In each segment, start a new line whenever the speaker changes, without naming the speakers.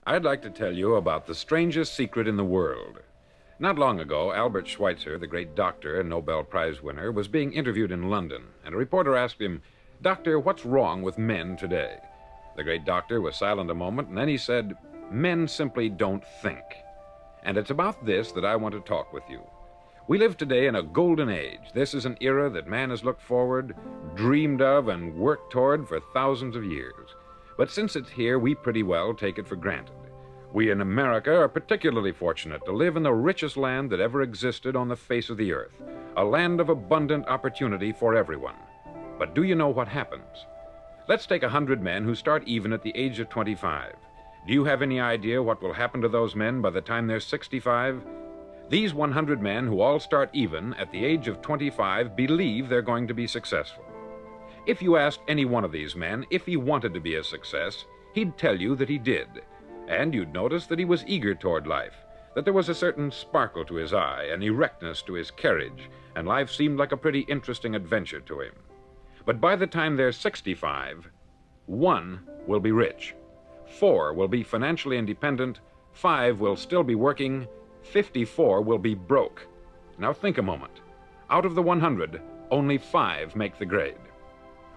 I'd like to tell you about the strangest secret in the world. Not long ago, Albert Schweitzer, the great doctor and Nobel Prize winner, was being interviewed in London, and a reporter asked him, "Doctor, what's wrong with men today?" The great doctor was silent a moment, and then he said, "Men simply don't think." And it's about this that I want to talk with you. We live today in a golden age. This is an era that man has looked forward, dreamed of, and worked toward for thousands of years. But since it's here, we pretty well take it for granted. We in America are particularly fortunate to live in the richest land that ever existed on the face of the earth, a land of abundant opportunity for everyone. But do you know what happens? Let's take 100 men who start even at the age of 25. Do you have any idea what will happen to those men by the time they're 65? These 100 men who all start even at the age of 25 believe they're going to be successful. If you asked any one of these men if he wanted to be a success, he'd tell you that he did. And you'd notice that he was eager toward life, that there was a certain sparkle to his eye, an erectness to his carriage, and life seemed like a pretty interesting adventure to him. But by the time they're 65, 1 will be rich, 4 will be financially independent, 5 will still be working, 54 will be broke. Now think a moment. Out of the 100, only 5 make the grade.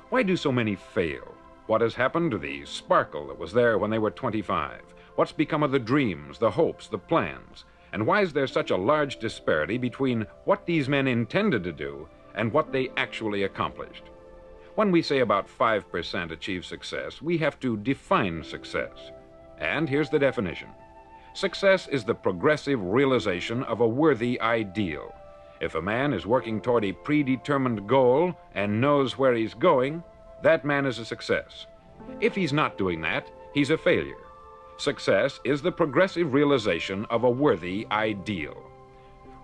Why do so many fail? What has happened to the sparkle that was there when they were 25? What's become of the dreams, the hopes, the plans? And why is there such a large disparity between what these men intended to do and what they actually accomplished? When we say about 5% achieve success, we have to define success. And here's the definition. Success is the progressive realization of a worthy ideal. If a man is working toward a predetermined goal and knows where he's going, that man is a success. If he's not doing that, he's a failure. Success is the progressive realization of a worthy ideal.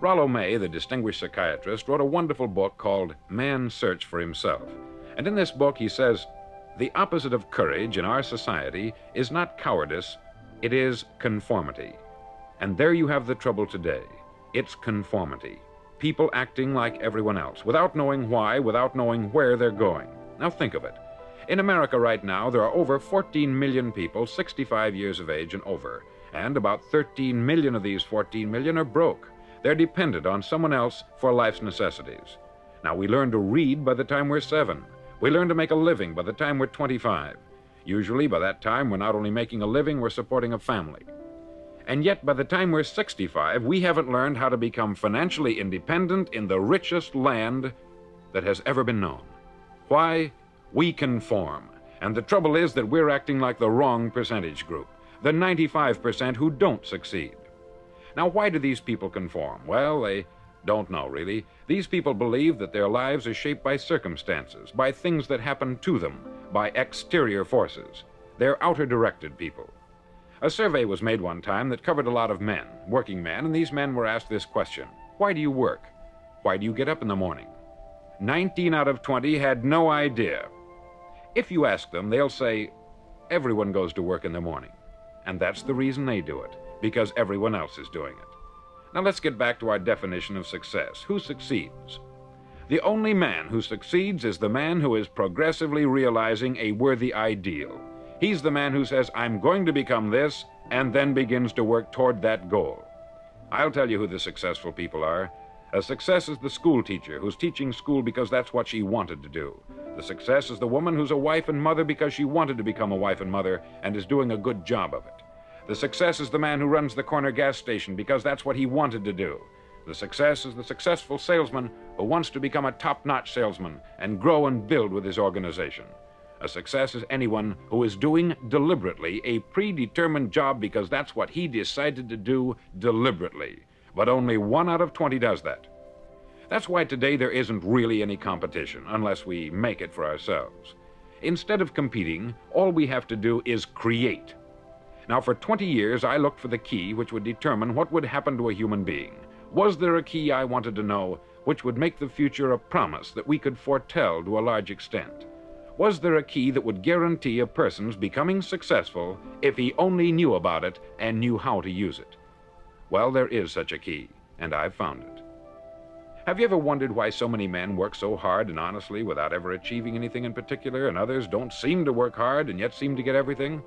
Rollo May, the distinguished psychiatrist, wrote a wonderful book called Man's Search for Himself. And in this book he says, the opposite of courage in our society is not cowardice, it is conformity. And there you have the trouble today. It's conformity. People acting like everyone else, without knowing why, without knowing where they're going. Now think of it. In America right now, there are over 14 million people 65 years of age and over, and about 13 million of these 14 million are broke. They're dependent on someone else for life's necessities. Now, we learn to read by the time we're 7. We learn to make a living by the time we're 25. Usually, by that time, we're not only making a living, we're supporting a family. And yet, by the time we're 65, we haven't learned how to become financially independent in the richest land that has ever been known. Why? We conform. And the trouble is that we're acting like the wrong percentage group, the 95% who don't succeed. Now, why do these people conform? Well, they don't know, really. These people believe that their lives are shaped by circumstances, by things that happen to them, by exterior forces. They're outer-directed people. A survey was made one time that covered a lot of men, working men, and these men were asked this question: why do you work? Why do you get up in the morning? 19 out of 20 had no idea. If you ask them, they'll say, everyone goes to work in the morning. And that's the reason they do it, because everyone else is doing it. Now let's get back to our definition of success. Who succeeds? The only man who succeeds is the man who is progressively realizing a worthy ideal. He's the man who says, I'm going to become this, and then begins to work toward that goal. I'll tell you who the successful people are. A success is the school teacher who's teaching school because that's what she wanted to do. The success is the woman who's a wife and mother because she wanted to become a wife and mother and is doing a good job of it. The success is the man who runs the corner gas station because that's what he wanted to do. The success is the successful salesman who wants to become a top-notch salesman and grow and build with his organization. A success is anyone who is doing deliberately a predetermined job because that's what he decided to do deliberately. But only 1 out of 20 does that. That's why today there isn't really any competition, unless we make it for ourselves. Instead of competing, all we have to do is create. Now, for 20 years, I looked for the key which would determine what would happen to a human being. Was there a key I wanted to know which would make the future a promise that we could foretell to a large extent? Was there a key that would guarantee a person's becoming successful if he only knew about it and knew how to use it? Well, there is such a key, and I've found it. Have you ever wondered why so many men work so hard and honestly without ever achieving anything in particular, and others don't seem to work hard and yet seem to get everything?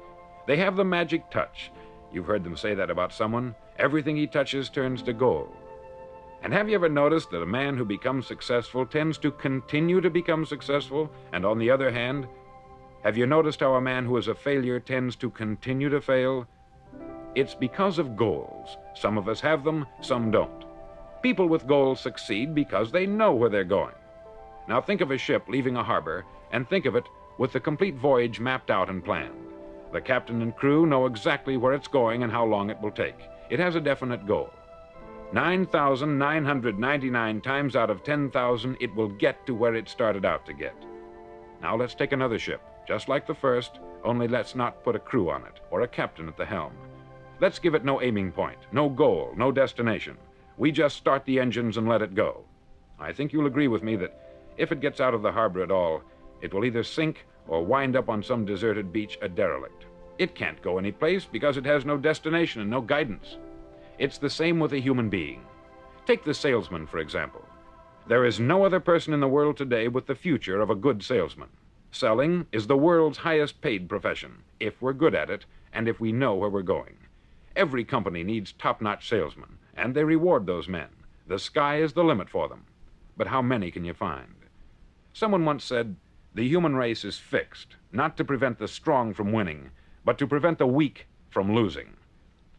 They have the magic touch. You've heard them say that about someone. Everything he touches turns to gold. And have you ever noticed that a man who becomes successful tends to continue to become successful? And on the other hand, have you noticed how a man who is a failure tends to continue to fail? It's because of goals. Some of us have them, some don't. People with goals succeed because they know where they're going. Now think of a ship leaving a harbor, and think of it with the complete voyage mapped out and planned. The captain and crew know exactly where it's going and how long it will take. It has a definite goal. 9,999 times out of 10,000, it will get to where it started out to get. Now let's take another ship, just like the first, only let's not put a crew on it or a captain at the helm. Let's give it no aiming point, no goal, no destination. We just start the engines and let it go. I think you'll agree with me that if it gets out of the harbor at all, it will either sink or wind up on some deserted beach a derelict. It can't go any place because it has no destination and no guidance. It's the same with a human being. Take the salesman, for example. There is no other person in the world today with the future of a good salesman. Selling is the world's highest paid profession, if we're good at it and if we know where we're going. Every company needs top-notch salesmen, and they reward those men. The sky is the limit for them. But how many can you find? Someone once said, the human race is fixed, not to prevent the strong from winning, but to prevent the weak from losing.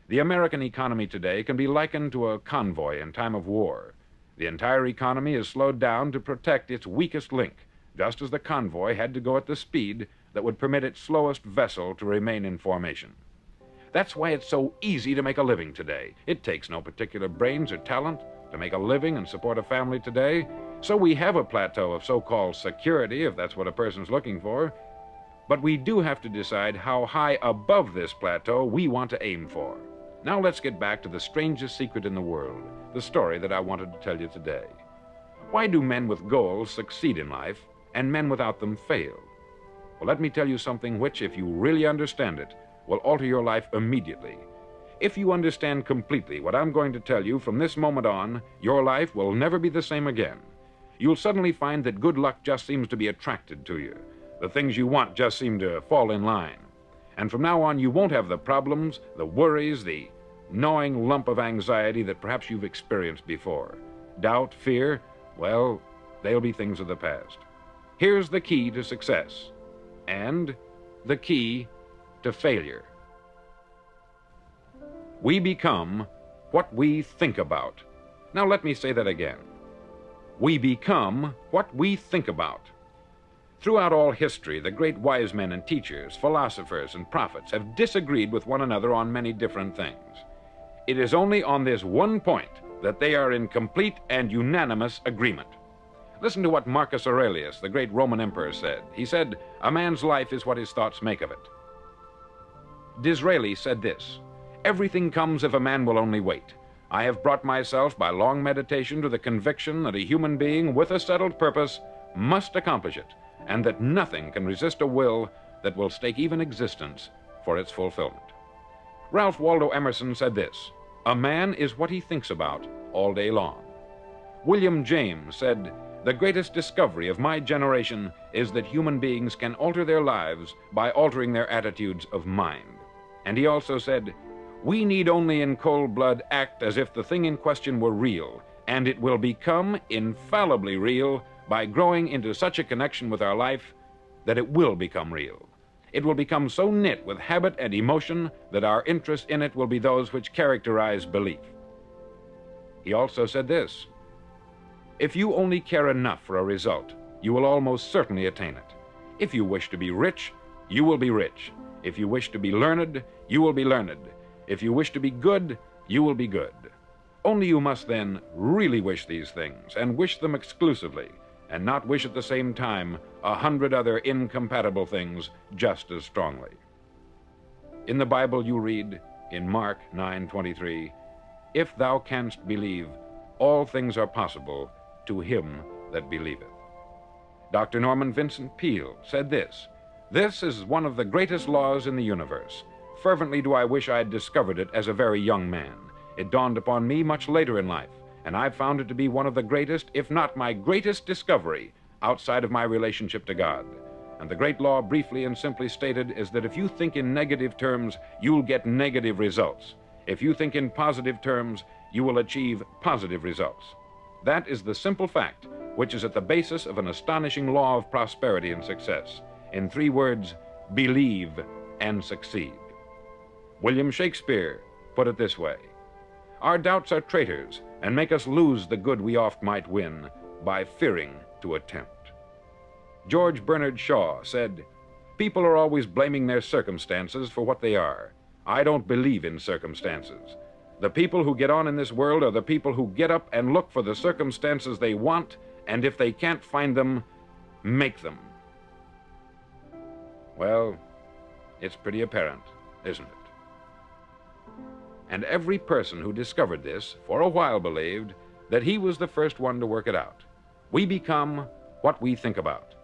The American economy today can be likened to a convoy in time of war. The entire economy is slowed down to protect its weakest link, just as the convoy had to go at the speed that would permit its slowest vessel to remain in formation. That's why it's so easy to make a living today. It takes no particular brains or talent to make a living and support a family today. So we have a plateau of so-called security, if that's what a person's looking for. But we do have to decide how high above this plateau we want to aim for. Now let's get back to the strangest secret in the world, the story that I wanted to tell you today. Why do men with goals succeed in life and men without them fail? Well, let me tell you something which, if you really understand it, will alter your life immediately. If you understand completely what I'm going to tell you from this moment on, your life will never be the same again. You'll suddenly find that good luck just seems to be attracted to you. The things you want just seem to fall in line. And from now on, you won't have the problems, the worries, the gnawing lump of anxiety that perhaps you've experienced before. Doubt, fear, well, they'll be things of the past. Here's the key to success and the key to failure. We become what we think about. Now let me say that again. We become what we think about. Throughout all history, the great wise men and teachers, philosophers and prophets have disagreed with one another on many different things. It is only on this one point that they are in complete and unanimous agreement. Listen to what Marcus Aurelius, the great Roman emperor, said. He said, "A man's life is what his thoughts make of it." Disraeli said this, "Everything comes if a man will only wait. I have brought myself by long meditation to the conviction that a human being with a settled purpose must accomplish it, and that nothing can resist a will that will stake even existence for its fulfillment." Ralph Waldo Emerson said this, "A man is what he thinks about all day long." William James said, "The greatest discovery of my generation is that human beings can alter their lives by altering their attitudes of mind." And he also said, "We need only in cold blood act as if the thing in question were real, and it will become infallibly real by growing into such a connection with our life that it will become real. It will become so knit with habit and emotion that our interest in it will be those which characterize belief." He also said this, "If you only care enough for a result, you will almost certainly attain it. If you wish to be rich, you will be rich. If you wish to be learned, you will be learned. If you wish to be good, you will be good. Only you must then really wish these things, and wish them exclusively, and not wish at the same time 100 other incompatible things just as strongly." In the Bible you read, in Mark 9:23, "If thou canst believe, all things are possible to him that believeth." Dr. Norman Vincent Peale said this, "This is one of the greatest laws in the universe. Fervently do I wish I had discovered it as a very young man. It dawned upon me much later in life, and I've found it to be one of the greatest, if not my greatest discovery outside of my relationship to God. And the great law, briefly and simply stated, is that if you think in negative terms, you'll get negative results. If you think in positive terms, you will achieve positive results. That is the simple fact which is at the basis of an astonishing law of prosperity and success. In 3 words, believe and succeed. William Shakespeare put it this way: our doubts are traitors and make us lose the good we oft might win by fearing to attempt. George Bernard Shaw said, people are always blaming their circumstances for what they are. I don't believe in circumstances. The people who get on in this world are the people who get up and look for the circumstances they want, and if they can't find them, make them. Well, it's pretty apparent, isn't it? And every person who discovered this for a while believed that he was the first one to work it out. We become what we think about.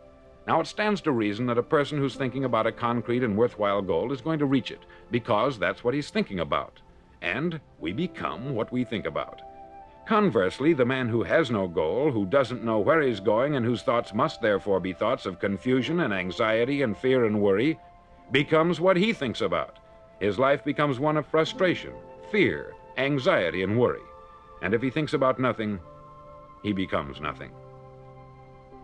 Now, it stands to reason that a person who's thinking about a concrete and worthwhile goal is going to reach it, because that's what he's thinking about. And we become what we think about. Conversely, the man who has no goal, who doesn't know where he's going, and whose thoughts must therefore be thoughts of confusion and anxiety and fear and worry, becomes what he thinks about. His life becomes one of frustration, fear, anxiety, and worry. And if he thinks about nothing, he becomes nothing.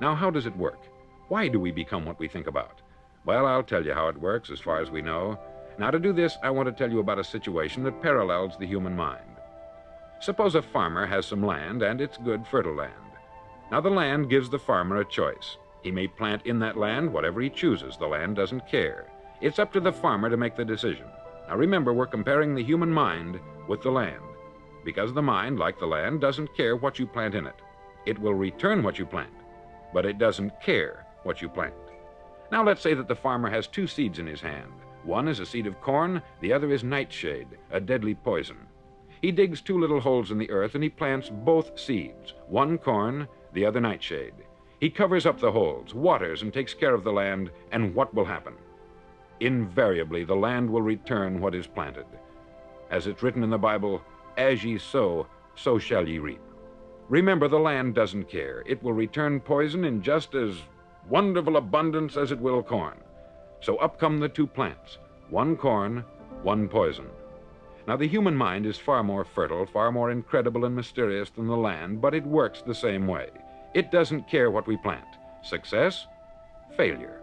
Now, how does it work? Why do we become what we think about? Well, I'll tell you how it works as far as we know. Now, to do this, I want to tell you about a situation that parallels the human mind. Suppose a farmer has some land, and it's good, fertile land. Now, the land gives the farmer a choice. He may plant in that land whatever he chooses. The land doesn't care. It's up to the farmer to make the decision. Now, remember, we're comparing the human mind with the land, because the mind, like the land, doesn't care what you plant in it. It will return what you plant, but it doesn't care what you plant. Now, let's say that the farmer has 2 seeds in his hand. One is a seed of corn, the other is nightshade, a deadly poison. He digs 2 little holes in the earth and he plants both seeds, one corn, the other nightshade. He covers up the holes, waters, and takes care of the land, and what will happen? Invariably, the land will return what is planted. As it's written in the Bible, as ye sow, so shall ye reap. Remember, the land doesn't care. It will return poison in just as wonderful abundance as it will corn. So up come the 2 plants, one corn, one poison. Now, the human mind is far more fertile, far more incredible and mysterious than the land, but it works the same way. It doesn't care what we plant. Success, failure.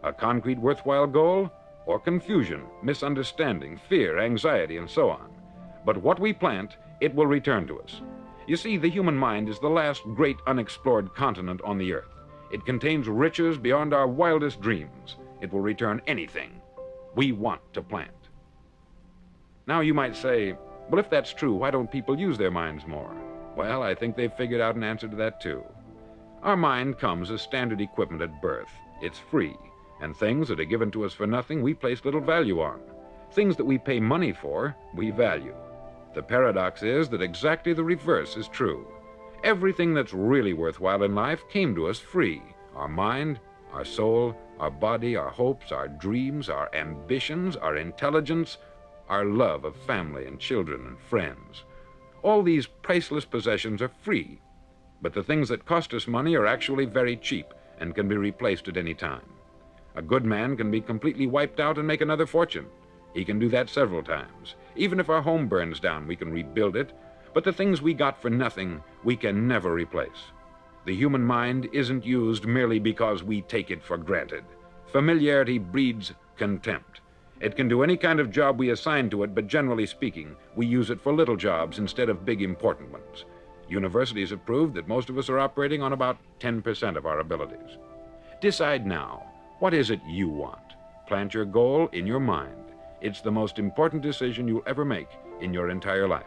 A concrete, worthwhile goal, or confusion, misunderstanding, fear, anxiety, and so on. But what we plant, it will return to us. You see, the human mind is the last great unexplored continent on the earth. It contains riches beyond our wildest dreams. It will return anything we want to plant. Now, you might say, well, if that's true, why don't people use their minds more? Well, I think they've figured out an answer to that, too. Our mind comes as standard equipment at birth. It's free, and things that are given to us for nothing, we place little value on. Things that we pay money for, we value. The paradox is that exactly the reverse is true. Everything that's really worthwhile in life came to us free. Our mind, our soul, our body, our hopes, our dreams, our ambitions, our intelligence, our love of family and children and friends. All these priceless possessions are free, but the things that cost us money are actually very cheap and can be replaced at any time. A good man can be completely wiped out and make another fortune. He can do that several times. Even if our home burns down, we can rebuild it, but the things we got for nothing, we can never replace. The human mind isn't used merely because we take it for granted. Familiarity breeds contempt. It can do any kind of job we assign to it, but generally speaking, we use it for little jobs instead of big, important ones. Universities have proved that most of us are operating on about 10% of our abilities. Decide now, what is it you want? Plant your goal in your mind. It's the most important decision you'll ever make in your entire life.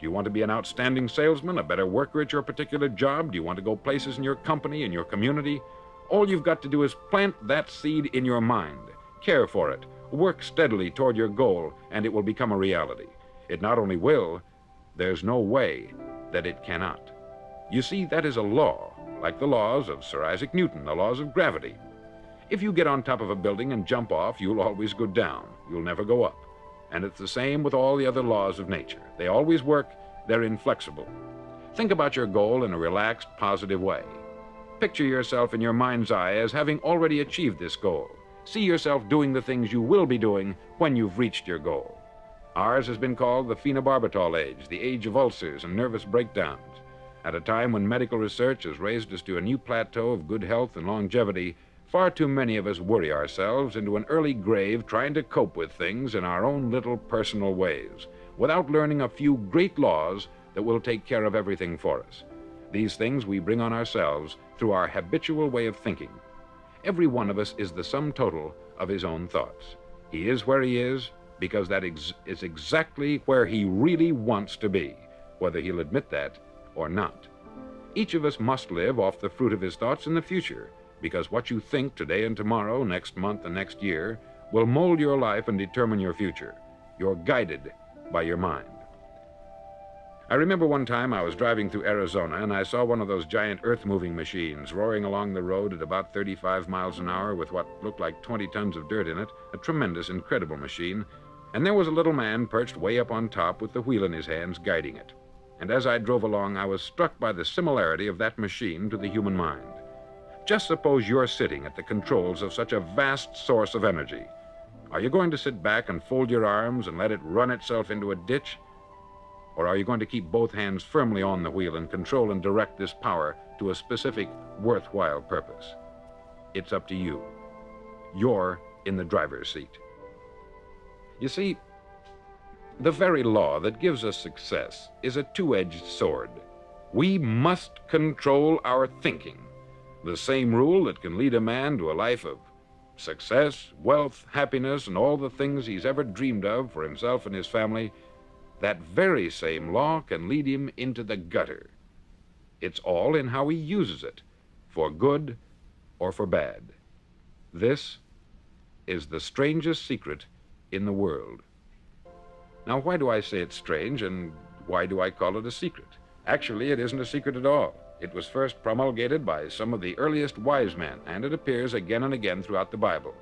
Do you want to be an outstanding salesman, a better worker at your particular job? Do you want to go places in your company, in your community? All you've got to do is plant that seed in your mind. Care for it. Work steadily toward your goal, and it will become a reality. It not only will, there's no way that it cannot. You see, that is a law, like the laws of Sir Isaac Newton, the laws of gravity. If you get on top of a building and jump off, you'll always go down. You'll never go up. And it's the same with all the other laws of nature. They always work. They're inflexible. Think about your goal in a relaxed, positive way. Picture yourself in your mind's eye as having already achieved this goal. See yourself doing the things you will be doing when you've reached your goal. Ours has been called the phenobarbital age, the age of ulcers and nervous breakdowns. At a time when medical research has raised us to a new plateau of good health and longevity, far too many of us worry ourselves into an early grave trying to cope with things in our own little personal ways, without learning a few great laws that will take care of everything for us. These things we bring on ourselves through our habitual way of thinking. Every one of us is the sum total of his own thoughts. He is where he is because that is exactly where he really wants to be, whether he'll admit that or not. Each of us must live off the fruit of his thoughts in the future, because what you think today and tomorrow, next month and next year, will mold your life and determine your future. You're guided by your mind. I remember one time I was driving through Arizona and I saw one of those giant earth-moving machines roaring along the road at about 35 miles an hour with what looked like 20 tons of dirt in it, a tremendous, incredible machine, and there was a little man perched way up on top with the wheel in his hands guiding it. And as I drove along, I was struck by the similarity of that machine to the human mind. Just suppose you're sitting at the controls of such a vast source of energy. Are you going to sit back and fold your arms and let it run itself into a ditch? Or are you going to keep both hands firmly on the wheel and control and direct this power to a specific, worthwhile purpose? It's up to you. You're in the driver's seat. You see, the very law that gives us success is a two-edged sword. We must control our thinking. The same rule that can lead a man to a life of success, wealth, happiness, and all the things he's ever dreamed of for himself and his family, that very same law can lead him into the gutter. It's all in how he uses it, for good or for bad. This is the strangest secret in the world. Now, why do I say it's strange, and why do I call it a secret? Actually, it isn't a secret at all. It was first promulgated by some of the earliest wise men, and it appears again and again throughout the Bible.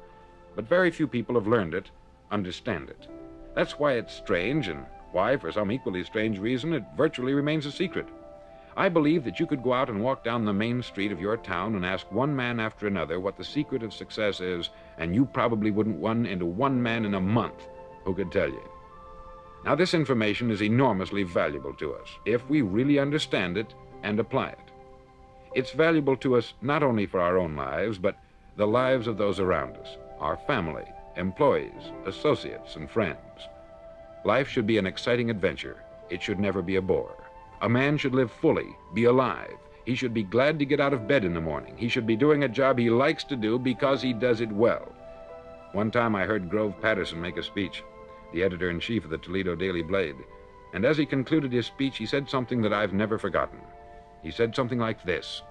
But very few people have learned it, understand it. That's why it's strange, and why, for some equally strange reason, it virtually remains a secret. I believe that you could go out and walk down the main street of your town and ask one man after another what the secret of success is, and you probably wouldn't run into one man in a month who could tell you. Now, this information is enormously valuable to us if we really understand it and apply it. It's valuable to us not only for our own lives, but the lives of those around us, our family, employees, associates, and friends. Life should be an exciting adventure. It should never be a bore. A man should live fully, be alive. He should be glad to get out of bed in the morning. He should be doing a job he likes to do because he does it well. One time I heard Grove Patterson make a speech, the editor-in-chief of the Toledo Daily Blade, and as he concluded his speech, he said something that I've never forgotten. He said something like this: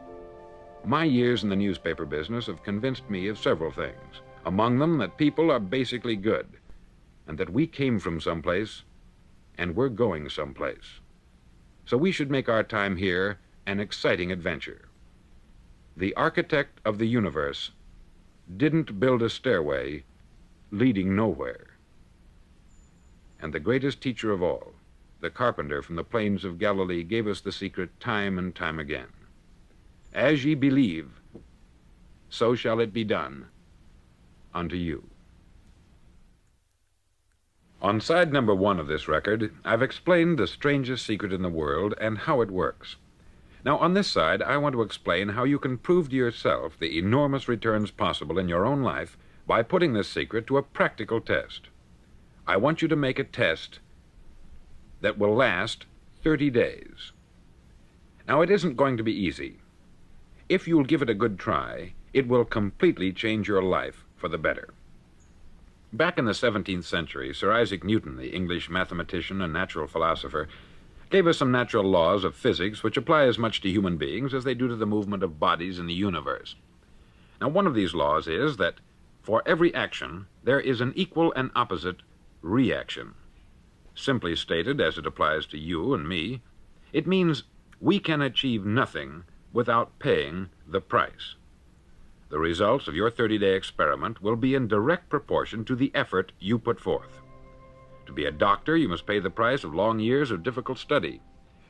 "My years in the newspaper business have convinced me of several things, among them that people are basically good, and that we came from someplace, and we're going someplace. So we should make our time here an exciting adventure. The architect of the universe didn't build a stairway leading nowhere. And the greatest teacher of all, the carpenter from the plains of Galilee, gave us the secret time and time again. As ye believe, so shall it be done unto you." On side number 1 of this record, I've explained the strangest secret in the world and how it works. Now, on this side, I want to explain how you can prove to yourself the enormous returns possible in your own life by putting this secret to a practical test. I want you to make a test that will last 30 days. Now, it isn't going to be easy. If you'll give it a good try, it will completely change your life for the better. Back in the 17th century, Sir Isaac Newton, the English mathematician and natural philosopher, gave us some natural laws of physics which apply as much to human beings as they do to the movement of bodies in the universe. Now, one of these laws is that for every action, there is an equal and opposite reaction. Simply stated, as it applies to you and me, it means we can achieve nothing without paying the price. The results of your 30-day experiment will be in direct proportion to the effort you put forth. To be a doctor, you must pay the price of long years of difficult study.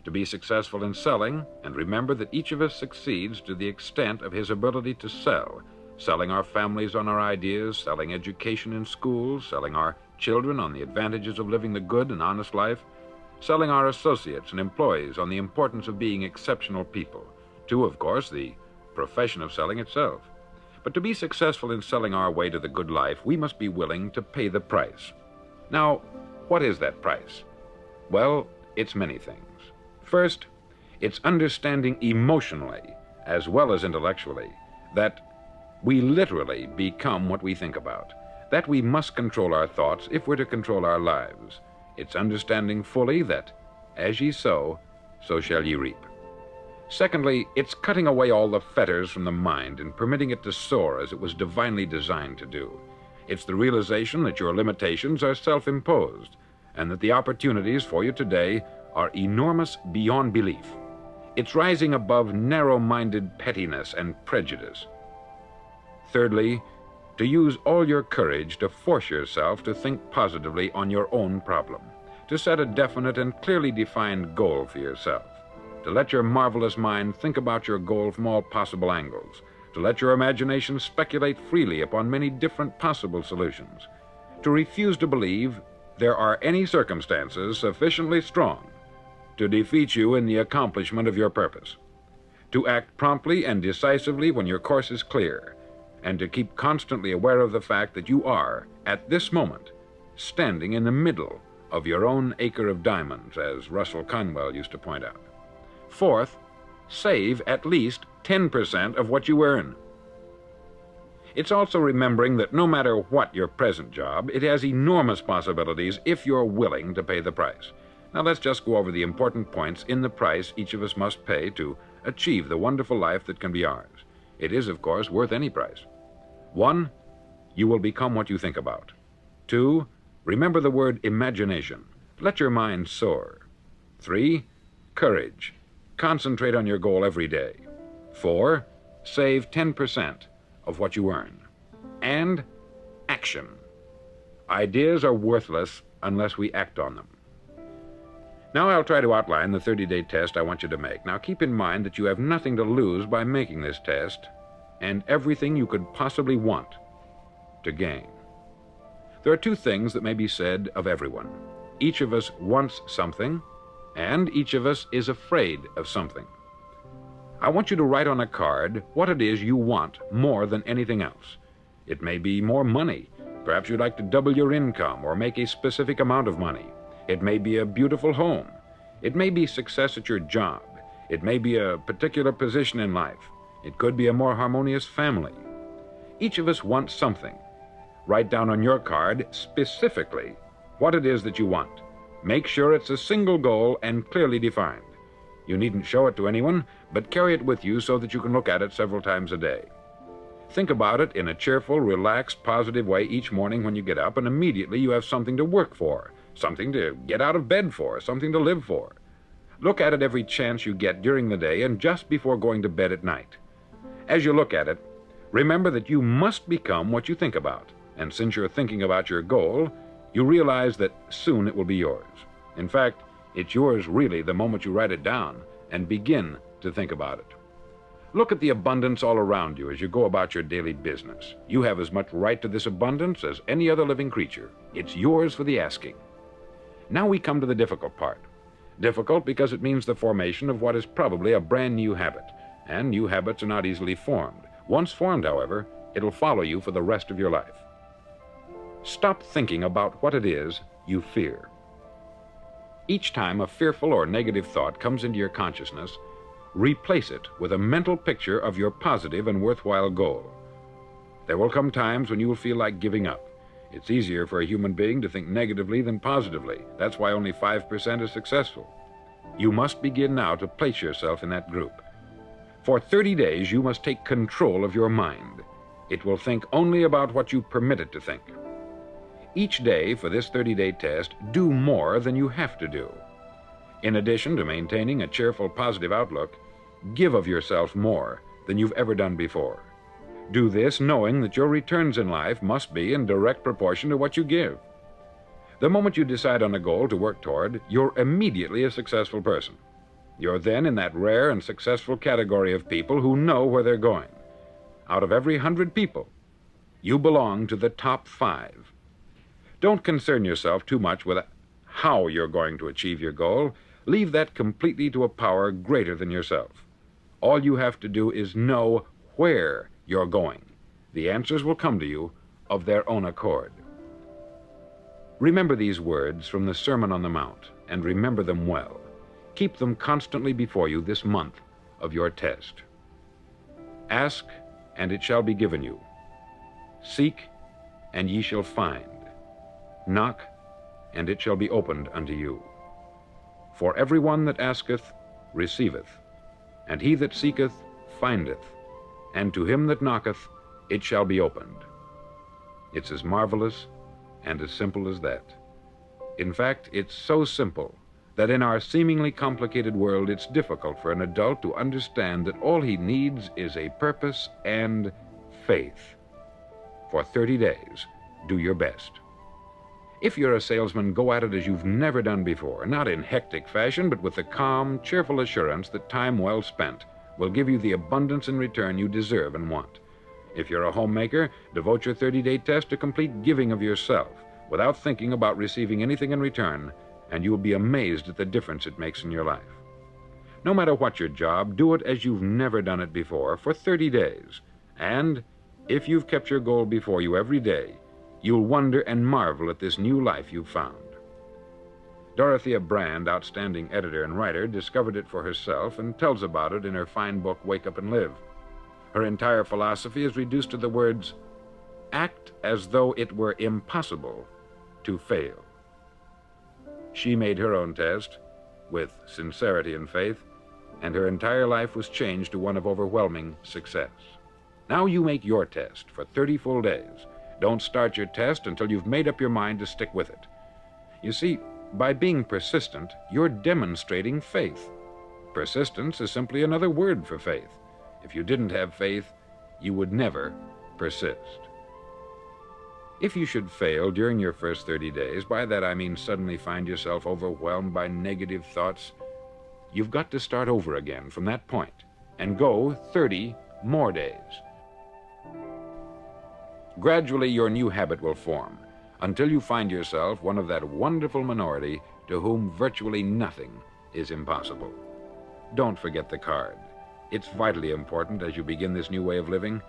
To be successful in selling, and remember that each of us succeeds to the extent of his ability to sell, selling our families on our ideas, selling education in schools, selling our children on the advantages of living the good and honest life, selling our associates and employees on the importance of being exceptional people, to, of course, the profession of selling itself. But to be successful in selling our way to the good life, we must be willing to pay the price. Now, what is that price? Well, it's many things. First, it's understanding emotionally, as well as intellectually, that we literally become what we think about, that we must control our thoughts if we're to control our lives. It's understanding fully that, as ye sow, so shall ye reap. Secondly, it's cutting away all the fetters from the mind and permitting it to soar as it was divinely designed to do. It's the realization that your limitations are self-imposed, and that the opportunities for you today are enormous beyond belief. It's rising above narrow-minded pettiness and prejudice. Thirdly, to use all your courage to force yourself to think positively on your own problem, to set a definite and clearly defined goal for yourself, to let your marvelous mind think about your goal from all possible angles, to let your imagination speculate freely upon many different possible solutions, to refuse to believe there are any circumstances sufficiently strong to defeat you in the accomplishment of your purpose, to act promptly and decisively when your course is clear, and to keep constantly aware of the fact that you are, at this moment, standing in the middle of your own acre of diamonds, as Russell Conwell used to point out. Fourth, save at least 10% of what you earn. It's also remembering that no matter what your present job, it has enormous possibilities if you're willing to pay the price. Now let's just go over the important points in the price each of us must pay to achieve the wonderful life that can be ours. It is, of course, worth any price. 1, you will become what you think about. 2, remember the word imagination. Let your mind soar. 3, courage. Concentrate on your goal every day. 4, save 10% of what you earn. And action. Ideas are worthless unless we act on them. Now I'll try to outline the 30-day test I want you to make. Now keep in mind that you have nothing to lose by making this test, and everything you could possibly want to gain. There are 2 things that may be said of everyone. Each of us wants something, and each of us is afraid of something. I want you to write on a card what it is you want more than anything else. It may be more money. Perhaps you'd like to double your income or make a specific amount of money. It may be a beautiful home. It may be success at your job. It may be a particular position in life. It could be a more harmonious family. Each of us wants something. Write down on your card specifically what it is that you want. Make sure it's a single goal and clearly defined. You needn't show it to anyone, but carry it with you so that you can look at it several times a day. Think about it in a cheerful, relaxed, positive way each morning when you get up, and immediately you have something to work for, something to get out of bed for, something to live for. Look at it every chance you get during the day and just before going to bed at night. As you look at it, remember that you must become what you think about, and since you're thinking about your goal, you realize that soon it will be yours. In fact, it's yours really the moment you write it down and begin to think about it. Look at the abundance all around you as you go about your daily business. You have as much right to this abundance as any other living creature. It's yours for the asking. Now we come to the difficult part. Difficult because it means the formation of what is probably a brand new habit, and new habits are not easily formed. Once formed, however, it'll follow you for the rest of your life. Stop thinking about what it is you fear. Each time a fearful or negative thought comes into your consciousness, replace it with a mental picture of your positive and worthwhile goal. There will come times when you will feel like giving up. It's easier for a human being to think negatively than positively. That's why only 5% is successful. You must begin now to place yourself in that group. For 30 days, you must take control of your mind. It will think only about what you permit it to think. Each day for this 30-day test, do more than you have to do. In addition to maintaining a cheerful, positive outlook, give of yourself more than you've ever done before. Do this knowing that your returns in life must be in direct proportion to what you give. The moment you decide on a goal to work toward, you're immediately a successful person. You're then in that rare and successful category of people who know where they're going. Out of every 100 people, you belong to the top 5. Don't concern yourself too much with how you're going to achieve your goal. Leave that completely to a power greater than yourself. All you have to do is know where you're going. The answers will come to you of their own accord. Remember these words from the Sermon on the Mount, and remember them well. Keep them constantly before you this month of your test. Ask, and it shall be given you. Seek, and ye shall find. Knock, and it shall be opened unto you. For every one that asketh receiveth, and he that seeketh findeth, and to him that knocketh it shall be opened. It's as marvelous and as simple as that. In fact, it's so simple that in our seemingly complicated world it's difficult for an adult to understand that all he needs is a purpose and faith. For 30 days, do your best. If you're a salesman, go at it as you've never done before, not in hectic fashion, but with the calm, cheerful assurance that time well spent will give you the abundance in return you deserve and want. If you're a homemaker, devote your 30-day test to complete giving of yourself without thinking about receiving anything in return, and you will be amazed at the difference it makes in your life. No matter what your job, do it as you've never done it before for 30 days. And if you've kept your goal before you every day, you'll wonder and marvel at this new life you've found. Dorothea Brand, outstanding editor and writer, discovered it for herself and tells about it in her fine book, Wake Up and Live. Her entire philosophy is reduced to the words, act as though it were impossible to fail. She made her own test with sincerity and faith, and her entire life was changed to one of overwhelming success. Now you make your test for 30 full days. Don't start your test until you've made up your mind to stick with it. You see, by being persistent, you're demonstrating faith. Persistence is simply another word for faith. If you didn't have faith, you would never persist. If you should fail during your first 30 days, by that I mean suddenly find yourself overwhelmed by negative thoughts, you've got to start over again from that point and go 30 more days. Gradually, your new habit will form until you find yourself one of that wonderful minority to whom virtually nothing is impossible. Don't forget the card. It's vitally important as you begin this new way of living.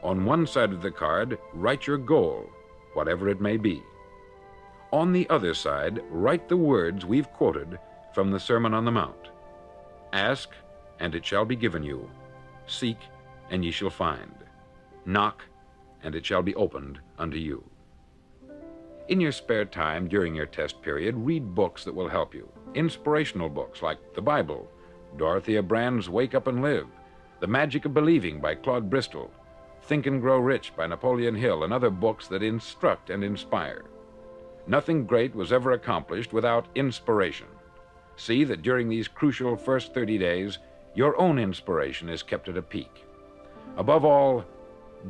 On one side of the card, write your goal, whatever it may be. On the other side, write the words we've quoted from the Sermon on the Mount. Ask, and it shall be given you. Seek, and ye shall find. Knock, and it shall be opened unto you. In your spare time during your test period, read books that will help you. Inspirational books like the Bible, Dorothea Brand's Wake Up and Live, The Magic of Believing by Claude Bristol, Think and Grow Rich by Napoleon Hill, and other books that instruct and inspire. Nothing great was ever accomplished without inspiration. See that during these crucial first 30 days, your own inspiration is kept at a peak. Above all,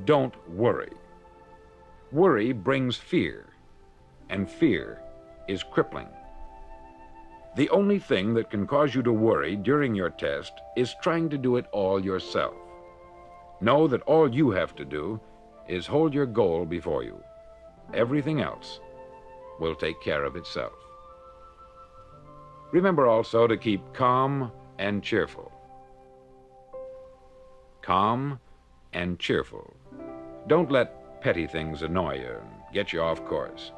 don't worry. Worry brings fear, and fear is crippling. The only thing that can cause you to worry during your test is trying to do it all yourself. Know that all you have to do is hold your goal before you. Everything else will take care of itself. Remember also to keep calm and cheerful. Calm and cheerful. Don't let petty things annoy you and get you off course.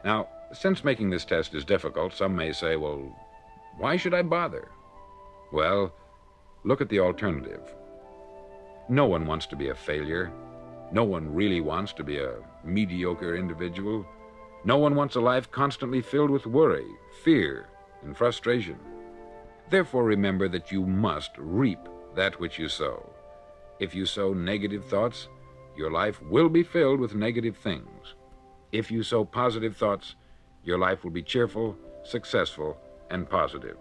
Now, since making this test is difficult, some may say, well, why should I bother? Well, look at the alternative. No one wants to be a failure. No one really wants to be a mediocre individual. No one wants a life constantly filled with worry, fear, and frustration. Therefore, remember that you must reap that which you sow. If you sow negative thoughts, your life will be filled with negative things. If you sow positive thoughts, your life will be cheerful, successful, and positive.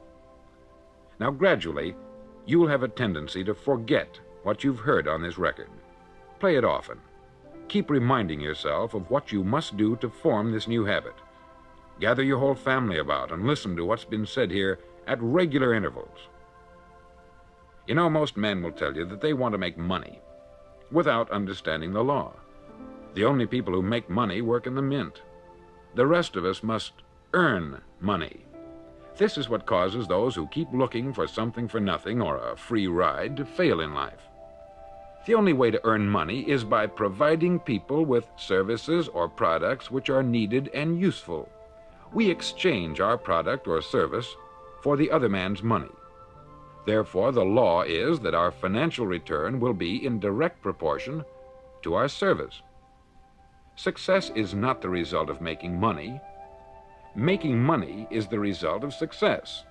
Now, gradually, you will have a tendency to forget what you've heard on this record. Play it often. Keep reminding yourself of what you must do to form this new habit. Gather your whole family about and listen to what's been said here at regular intervals. You know, most men will tell you that they want to make money without understanding the law. The only people who make money work in the mint. The rest of us must earn money. This is what causes those who keep looking for something for nothing or a free ride to fail in life. The only way to earn money is by providing people with services or products which are needed and useful. We exchange our product or service for the other man's money. Therefore, the law is that our financial return will be in direct proportion to our service. Success is not the result of making money. Making money is the result of success.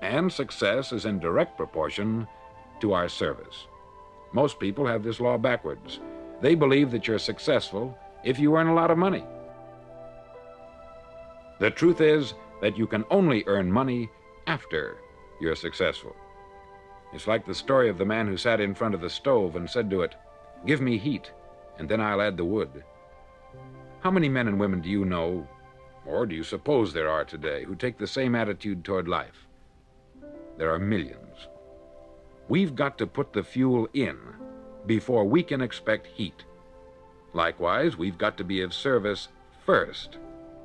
And success is in direct proportion to our service. Most people have this law backwards. They believe that you're successful if you earn a lot of money. The truth is that you can only earn money after you're successful. It's like the story of the man who sat in front of the stove and said to it, "Give me heat, and then I'll add the wood." How many men and women do you know, or do you suppose there are today, who take the same attitude toward life? There are millions. We've got to put the fuel in before we can expect heat. Likewise, we've got to be of service first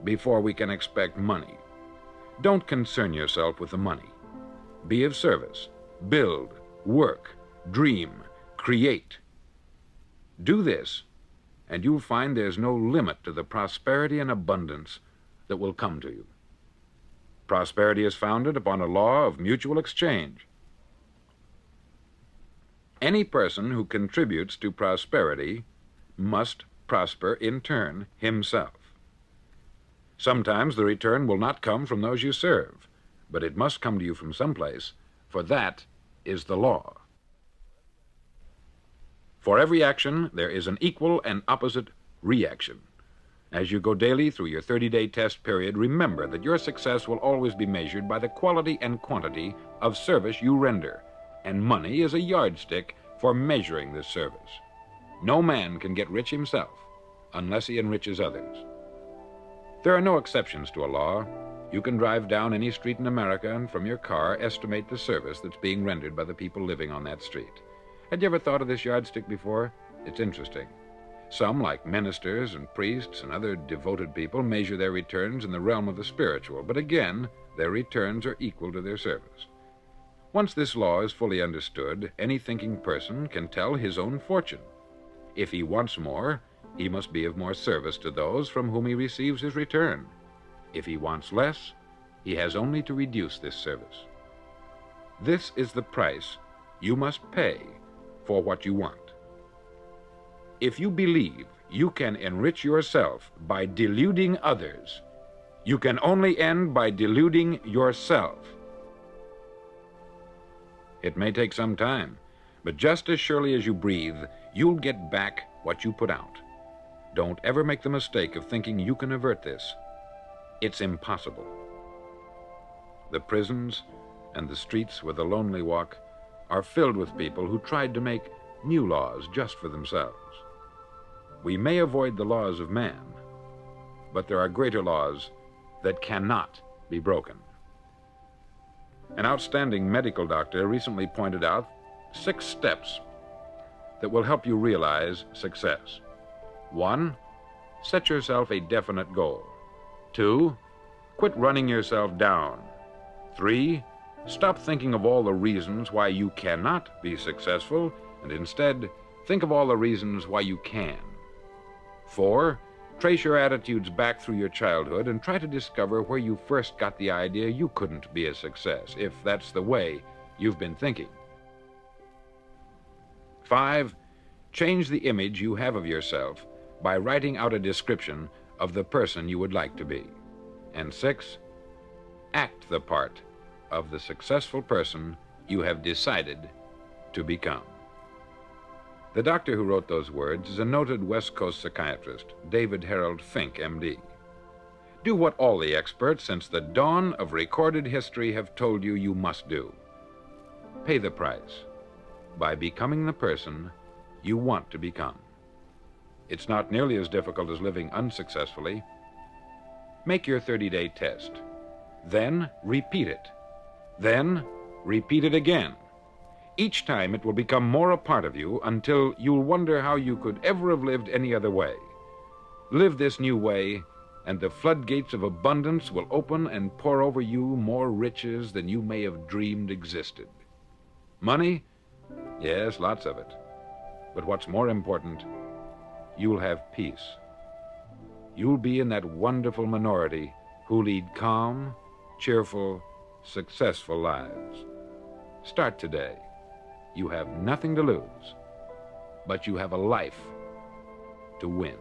before we can expect money. Don't concern yourself with the money. Be of service. Build, work, dream, create. Do this, and you'll find there's no limit to the prosperity and abundance that will come to you. Prosperity is founded upon a law of mutual exchange. Any person who contributes to prosperity must prosper in turn himself. Sometimes the return will not come from those you serve, but it must come to you from someplace, for that is the law. For every action, there is an equal and opposite reaction. As you go daily through your 30-day test period, remember that your success will always be measured by the quality and quantity of service you render, and money is a yardstick for measuring this service. No man can get rich himself unless he enriches others. There are no exceptions to a law. You can drive down any street in America and from your car estimate the service that's being rendered by the people living on that street. Had you ever thought of this yardstick before? It's interesting. Some, like ministers and priests and other devoted people, measure their returns in the realm of the spiritual, but again, their returns are equal to their service. Once this law is fully understood, any thinking person can tell his own fortune. If he wants more, he must be of more service to those from whom he receives his return. If he wants less, he has only to reduce this service. This is the price you must pay for what you want. If you believe you can enrich yourself by deluding others, you can only end by deluding yourself. It may take some time, but just as surely as you breathe, you'll get back what you put out. Don't ever make the mistake of thinking you can avert this. It's impossible. The prisons and the streets where the lonely walk are filled with people who tried to make new laws just for themselves. We may avoid the laws of man, but there are greater laws that cannot be broken. An outstanding medical doctor recently pointed out 6 steps that will help you realize success. 1, set yourself a definite goal. 2, quit running yourself down. 3, stop thinking of all the reasons why you cannot be successful, and instead think of all the reasons why you can. 4, trace your attitudes back through your childhood and try to discover where you first got the idea you couldn't be a success, if that's the way you've been thinking. 5, change the image you have of yourself by writing out a description of the person you would like to be. And 6, act the part of the successful person you have decided to become. The doctor who wrote those words is a noted West Coast psychiatrist, David Harold Fink, M.D. Do what all the experts since the dawn of recorded history have told you you must do. Pay the price by becoming the person you want to become. It's not nearly as difficult as living unsuccessfully. Make your 30-day test. Then repeat it. Then repeat it again. Each time it will become more a part of you until you'll wonder how you could ever have lived any other way. Live this new way, and the floodgates of abundance will open and pour over you more riches than you may have dreamed existed. Money? Yes, lots of it. But what's more important, you'll have peace. You'll be in that wonderful minority who lead calm, cheerful, successful lives. Start today. You have nothing to lose, but you have a life to win.